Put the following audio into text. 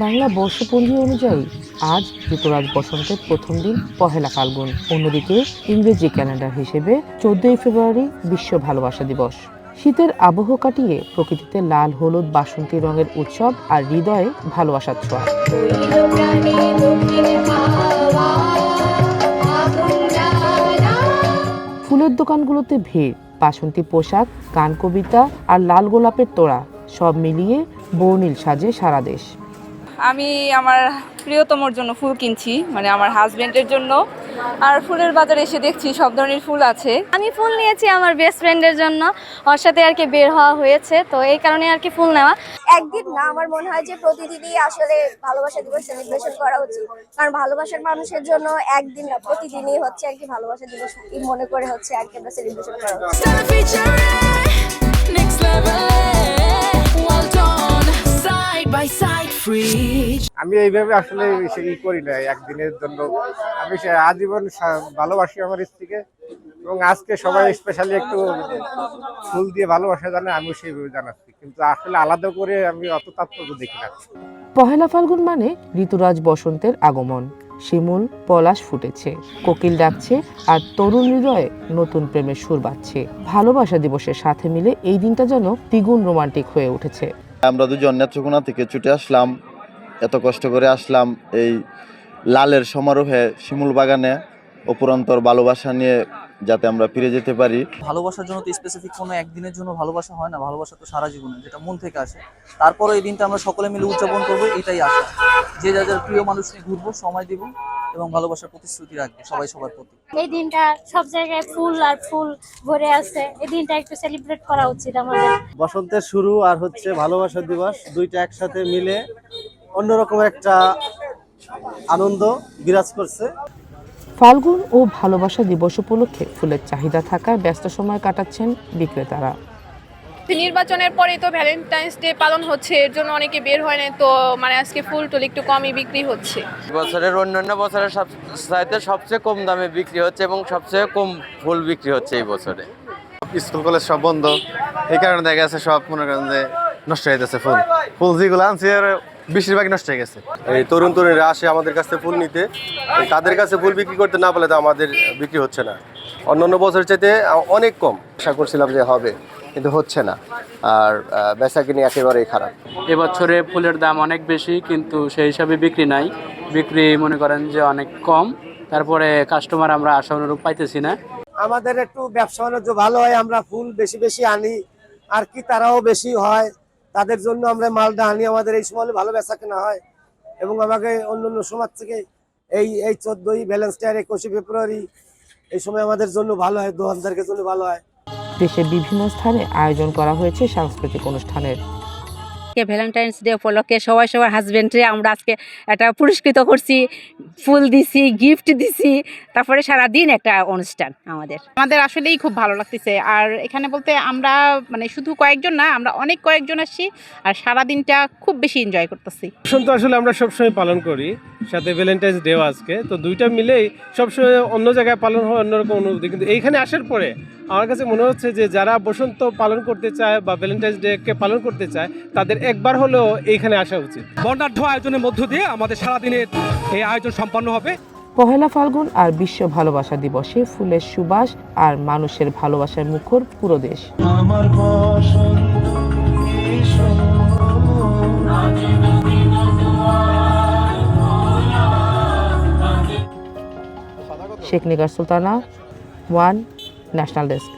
বাংলা বর্ষপঞ্জি অনুযায়ী আজ ঋতুরাজ বসন্তের প্রথম দিন পহেলা ফাল্গুন। অন্যদিকে ইংরেজি ক্যালেন্ডার হিসেবে 14ই ফেব্রুয়ারি বিশ্ব ভালোবাসা দিবস। শীতের আবহ কাটিয়ে প্রকৃতিতে লাল হলুদ বাসন্তী রঙের উৎসব আর হৃদয়ে ভালোবাসার ছোঁয়া। ফুলের দোকানগুলোতে ভিড়, বাসন্তী পোশাক, গান কবিতা আর লাল গোলাপের তোড়া সব মিলিয়ে বর্ণিল সাজে সারা দেশ। আমি আমার প্রিয়তমর জন্য ফুল কিনছি, মানে আমার হাজবেন্ডের জন্য। আর ফুলের বাজারে এসে দেখছি সব ধরনের ফুল আছে। আমি ফুল নিয়েছি আমার বেস্ট ফ্রেন্ডের জন্য, ওর সাথে আর কি বের হওয়া হয়েছে, তো এই কারণে আর কি ফুল নেওয়া। একদিন না, আমার মনে হয় যে প্রতিদিনই আসলে ভালোবাসা দিবস সেলিব্রেশন করা উচিত। কারণ ভালোবাসার মানুষের জন্য একদিন না, প্রতিদিনই হচ্ছে আর কি ভালোবাসা দিবস মনে করে হচ্ছে আর কি আমরা সেলিব্রেশন করা উচিত। আমি এইভাবে আসলে ই করি না একদিনের জন্য। আমি আজীবন ভালোবাসি আমার স্ত্রীকে, এবং আজকে সবাই স্পেশালি একটু ফুল দিয়ে ভালোবাসা জানে, আমিও সেইভাবে জানাচ্ছি, কিন্তু আসলে আলাদা করে আমি অত তাৎপর্য দেখি না। পহেলা ফাল্গুন মানে ঋতুরাজ বসন্তের আগমন। শিমুল পলাশ ফুটেছে, কোকিল ডাকছে, আর তরুণ হৃদয়ে নতুন প্রেমের সুর বাজছে। ভালোবাসা দিবসের সাথে মিলে এই দিনটা যেন দ্বিগুণ রোমান্টিক হয়ে উঠেছে। আমরা দুজন নেত্রকোনা থেকে ছুটে আসলাম, এত কষ্ট করে আসলাম এই লালের সমারোহে শিমুল বাগানে অপুরন্তর ভালোবাসা নিয়ে, যাতে আমরা ফিরে যেতে পারি। ভালোবাসার জন্য তো স্পেসিফিক কোনো একদিনের জন্য ভালোবাসা হয় না, ভালোবাসা তো সারা জীবনে, যেটা মন থেকে আসে। তারপরে এই দিনটা আমরা সকলে মিলে উদযাপন করবো, এটাই আশা। যে যার প্রিয় মানুষ নিয়ে ঘুরবো, সময় দিব এবং ভালোবাসার প্রতিশ্রুতি রাখবো সবাই সবার প্রতি। এই দিনটা সব জায়গায় ফুল আর ফুল ভরে আছে, এই দিনটা একটু সেলিব্রেট করা উচিত আমাদের। বসন্তের শুরু আর হচ্ছে ভালোবাসা দিবস, দুইটা একসাথে মিলে অন্যরকম একটা আনন্দ বিরাজ করছে। ফাল্গুন ও ভালোবাসা দিবস উপলক্ষে ফুলের চাহিদা থাকায় ব্যস্ত সময় কাটাচ্ছেন বিক্রেতারা। নির্বাচনের পরে তো ভ্যালেন্টাইন্স ডে পালন হচ্ছে, এর জন্য অনেকে বের হয় না, তো মানে আজকে ফুল টুল একটু কমই বিক্রি হচ্ছে। বছরের অন্যান্য বছরের চাইতে সবচেয়ে কম দামে বিক্রি হচ্ছে এবং সবচেয়ে কম ফুল বিক্রি হচ্ছে এই বছরে। স্কুল কলেজ সব বন্ধ, এই কারণে দেখা গেছে সব মনে করেন যে নষ্ট হয়ে যাচ্ছে। ফুল যেগুলো আনছি বেশিরভাগই নষ্ট হয়ে গেছে। এই তরুণ তরুণীরা আসে আমাদের কাছে ফুল নিতে, তাদের কাছে ফুল বিক্রি করতে না পারলে তো আমাদের বিক্রি হচ্ছে না। অন্যান্য বছরের চাইতে অনেক কম। আশা করছিলাম যে হবে, কিন্তু হচ্ছে না, আর বেচাকিনি একেবারেই খারাপ। এবছরে ফুলের দাম অনেক বেশি, কিন্তু সেই হিসাবে বিক্রি নাই, বিক্রি মনে করেন যে অনেক কম। তারপরে কাস্টমার আমরা আশা অনুরূপ পাইতেছি না। আমাদের একটু ব্যবসা বাণিজ্য ভালো হয়, আমরা ফুল বেশি বেশি আনি, আর কি তারাও বেশি হয়, তাদের জন্য আমরা মালটা আনি। আমাদের এই সময় ভালো বেচা কেনা হয়, এবং আমাকে অন্য সমাজ থেকে এই 14ই ভ্যালেন্টাইন, 21শে ফেব্রুয়ারি এই সময় আমাদের জন্য ভালো হয়, দোকানদারদের জন্য ভালো হয়। দেশের বিভিন্ন স্থানে আয়োজন করা হয়েছে সাংস্কৃতিক অনুষ্ঠানের। ভ্যালেন্টাইন্স ডে উপলক্ষে সবাই সবার হাজবেন্ডরে আমরা আজকে একটা পুরস্কৃত করছি, ফুল দিছি, গিফট দিছি, তারপরে সারাদিন একটা অনুষ্ঠান আমাদের আসলেই খুব ভালো লাগতেছে। আর এখানে বলতে আমরা মানে শুধু কয়েকজন না, আমরা অনেক কয়েকজন আসছি, আর সারাদিনটা খুব বেশি এনজয় করতেছি। বসন্ত আসলে আমরা সবসময় পালন করি, সাথে ভ্যালেন্টাইন্স ডেও আজকে, তো দুইটা মিলেই সবসময় অন্য জায়গায় পালন হয় অন্যরকম অনুভূতি। কিন্তু এইখানে আসার পরে আমার কাছে মনে হচ্ছে যে যারা বসন্ত পালন করতে চায় বা ভ্যালেন্টাইন্স ডে পালন করতে চায়, তাদের একবার হলেও এইখানে আসা উচিত। বর্ণাঢ্য আয়োজনের মধ্য দিয়ে আমাদের সারাদিনের এই আয়োজন সম্পন্ন হবে। পহেলা ফাল্গুন আর বিশ্ব ভালোবাসা দিবসে ফুলের সুবাস আর মানুষের ভালোবাসায় মুখর পুরো দেশ। Sheikh Nigar Sultana, one national desk.